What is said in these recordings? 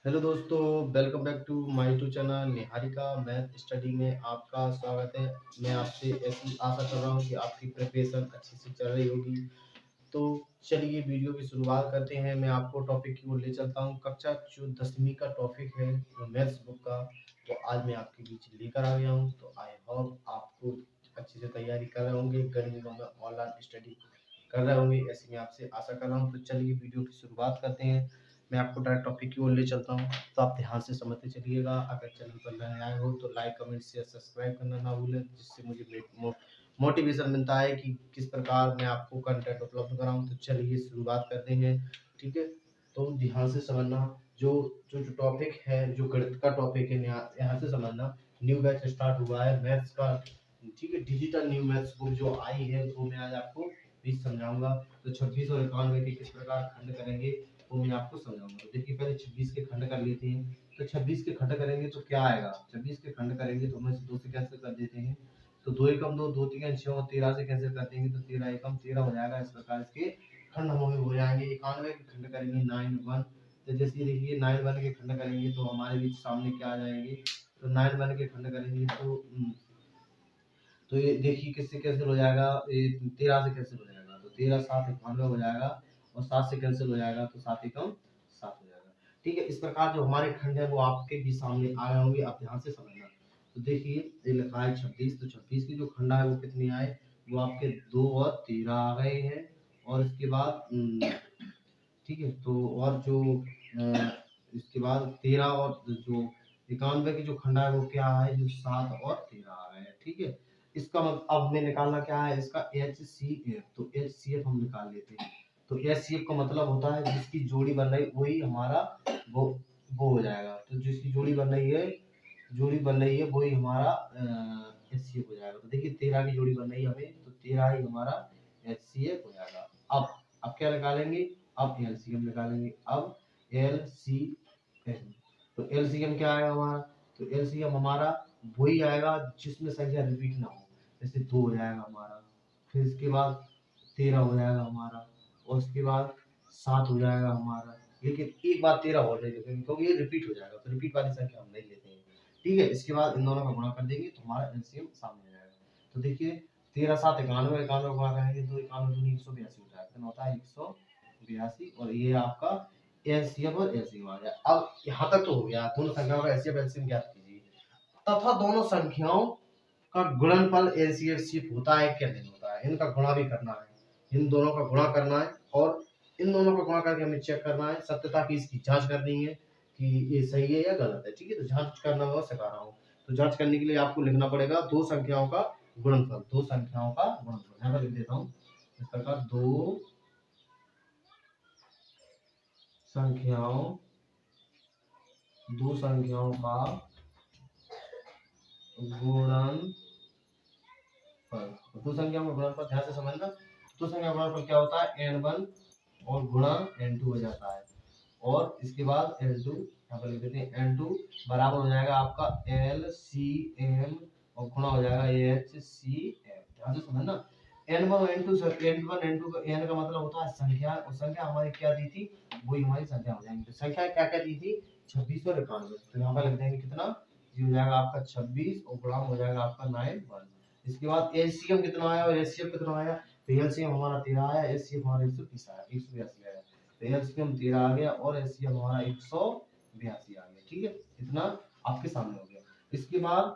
Hello दोस्तों, welcome back to my YouTube channel Niharika math study में आपका स्वागत है। मैं आपसे ऐसी आशा कर रहा हूँ कि आपकी प्रिपरेशन अच्छी से चल रही होगी। तो चलिए वीडियो की शुरुआत करते हैं। मैं आपको टॉपिक की ओर ले चलता हूँ। कक्षा जो 10वीं का टॉपिक है वो मैथ्स बुक का, तो आज मैं आपके बीच लेकर आ गया हूँ। तो आई होप आपको अच्छे से तैयारी कर रहे होंगे, गर्मियों में ऑनलाइन स्टडी कर रहे होंगे, ऐसी मैं आपसे आशा कर रहा हूँ। तो चलिए वीडियो की शुरुआत करते हैं। मैं आपको डायरेक्ट टॉपिक की ओर ले चलता हूँ, तो आप ध्यान से समझते चलिएगा। अगर चैनल पर नए आए हो तो लाइक कमेंट शेयर सब्सक्राइब करना ना भूलें, जिससे मुझे मोटिवेशन मिलता है कि किस प्रकार मैं आपको कंटेंट उपलब्ध कराऊं। तो चलिए शुरुआत करते हैं। ठीक है, तो ध्यान से समझना। जो जो जो टॉपिक है, जो गणित का टॉपिक है, यहाँ से समझना। न्यू बैच स्टार्ट हुआ है मैथ्स का। ठीक है, डिजिटल न्यू मैथ्स बुक जो आई है वो मैं आज आपको भी समझाऊंगा। तो 26 और 91 के किस प्रकार खंड करेंगे वो मैं आपको समझाऊंगा। तो देखिए, पहले 26 के खंड कर लेते हैं। तो 26 के खंड करेंगे तो क्या आएगा? 26 के खंड करेंगे तो हम इसे 2 से कैंसिल कर देते हैं। तो 2 एकम 2, 2 तिगुन 6 और 13 से कैंसिल कर देंगे तो 13 एकम 13 हो जाएगा। इस प्रकार इसके खंड हमें हो जाएंगे। 91 के खंड करेंगे 9 1। तो जैसे ये देखिए 9 1 के खंड करेंगे तो हमारे बीच सामने क्या आ जाएंगे? तो 9 1 के खंड करेंगे तो ये देखिए किससे कैंसिल हो जाएगा? ये 13 से कैंसिल हो जाएगा तो 13 7 91 हो जाएगा, और 7 से कैंसिल हो जाएगा तो 7 एकम 7 हो जाएगा। ठीक है, इस प्रकार जो हमारे खंड है वो आपके भी सामने आए होंगे, आप ध्यान से समझना। तो देखिए ये लिखा है 26, तो 26 की जो खंड है वो कितनी आए? वो आपके 2 और 13 आ गए हैं। और इसके बाद ठीक है, तो और जो इसके बाद 13 और जो 91 की जो खंडा है वो क्या है? जो 7 और 13 आ गए हैं। ठीक है, इसका मतलब अब में निकालना क्या है? इसका HCF। तो HCF हम निकाल लेते हैं। तो HCF का मतलब होता है जिसकी जोड़ी बन रही वही हमारा वो वो हो जाएगा। तो जिसकी जोड़ी बन रही है वही हमारा HCF हो जाएगा। तो देखिए 13 की जोड़ी बन रही है हमें, तो 13 ही हमारा HCF हो जाएगा। अब क्या निकालेंगे? अब एलसीएम निकालेंगे। अब एलसीएम, तो एलसीएम क्या आएगा हमारा? तो एलसीएम हमारा वही आएगा जिसमें संख्या रिपीट ना हो। जैसे 2 हो जाएगा हमारा, फिर इसके बाद 13 हो जाएगा हमारा, और उसके बाद 7 हो जाएगा हमारा। लेकिन एक बार 13 और नहीं लिखेंगे क्योंकि ये रिपीट हो जाएगा, तो रिपीट वाली संख्या हम नहीं लेते हैं। ठीक है, इसके बाद इन दोनों का गुणा कर देंगे तो हमारा एलसीएम सामने आ जाएगा। तो देखिए 13 7 91, 91 गुणा करेंगे तो 91 दूनी 182 हो जाएगा। कितना होता है? 182। और ये आपका एलसीएम और एलसीएम आ गया। अब यहाँ तक तो हो गया, दोनों संख्याओं का एलसीएम एलसीएम ज्ञात कीजिए तथा दोनों संख्याओं का गुणनफल एलसीएम होता है क्या नहीं होता है, इनका गुणा भी करना है। इन दोनों का गुणा करना है और इन दोनों का गुणा करके हमें चेक करना है, सत्यता की इसकी जांच करनी है कि ये सही है या गलत है। ठीक है, तो जांच करना मैं सिखा रहा हूँ। तो जांच करने के लिए आपको लिखना पड़ेगा दो संख्याओं का गुणनफल। दो संख्याओं का गुणनफल यहाँ पर लिख देता हूँ इस प्रकार। संख्याओं दो संख्याओं का गुणनफल। दो संख्याओं का गुणनफल ध्यान से समझना। दो संख्या का गुणनफल क्या होता है? n1 और गुणा n2 हो जाता है। और इसके बाद n2 यहाँ पर लिख देते हैं। n2 बराबर हो जाएगा आपका LCM और गुणा हो जाएगा HCF। ध्यान से समझना। n1 और n2 n1 n2 का n का मतलब होता है संख्या, और संख्या हमारी क्या दी थी? वही हमारी संख्या हो जाएंगी। तो संख्या क्या क्या दी थी? 26 और 91। तो यहाँ पर लिख देंगे कितना? ये हो जाएगा आपका 26 और गुणा हो जाएगा आपका 91। इसके बाद एलसीएम कितना आया और एचसीएफ कितना आया? तो एलसीएम हमारा 13 आया, एचसीएफ हमारा 130 आया, 182 आया। तो एलसीएम 13 आ गया और एचसीएफ हमारा 182 आ गया। ठीक है, इतना आपके सामने हो गया। इसके बाद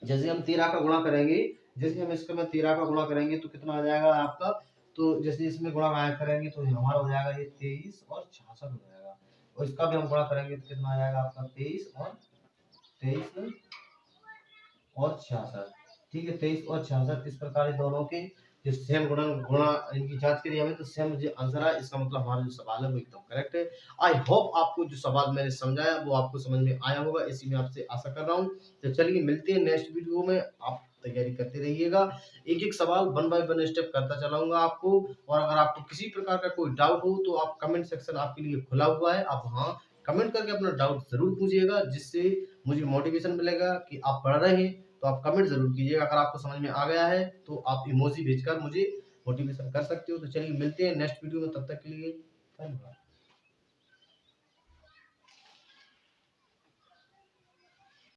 जैसे हम 13 का गुणा करेंगे, जैसे हम इसका में 13 का गुणा करेंगे तो कितना आ जाएगा आपका? तो जैसे इसमें गुणा आया करेंगे तो हमारा हो जाएगा ये 23 और 66 हो जाएगा। और इसका भी हम गुणा करेंगे तो कितना आ जाएगा आपका? 23 और 66। ठीक है, 23 और 66। इस प्रकार दोनों के जो सेम गुणा इनकी जांच करी हमें तो सेम जो आंसर है, इसका मतलब हमारा जो सवाल है वो एकदम करेक्ट है। आई होप आपको जो सवाल मैंने समझाया वो आपको समझ में आया होगा, इसी में आपसे आशा कर रहा हूँ। तो चलिए मिलते हैं नेक्स्ट वीडियो में। आप तैयारी करते रहिएगा, एक एक सवाल वन बाय वन स्टेप करता चलाऊंगा आपको। और अगर आपको किसी प्रकार का कोई डाउट हो तो आप कमेंट सेक्शन आपके लिए खुला हुआ है, आप वहाँ कमेंट करके अपना डाउट जरूर पूछिएगा, जिससे मुझे मोटिवेशन मिलेगा कि आप पढ़ रहे हैं। तो आप कमेंट जरूर कीजिएगा। अगर आपको समझ में आ गया है तो आप इमोजी भेजकर मुझे मोटिवेशन कर सकते हो। तो चलिए मिलते हैं नेक्स्ट वीडियो में, तब तक के लिए धन्यवाद।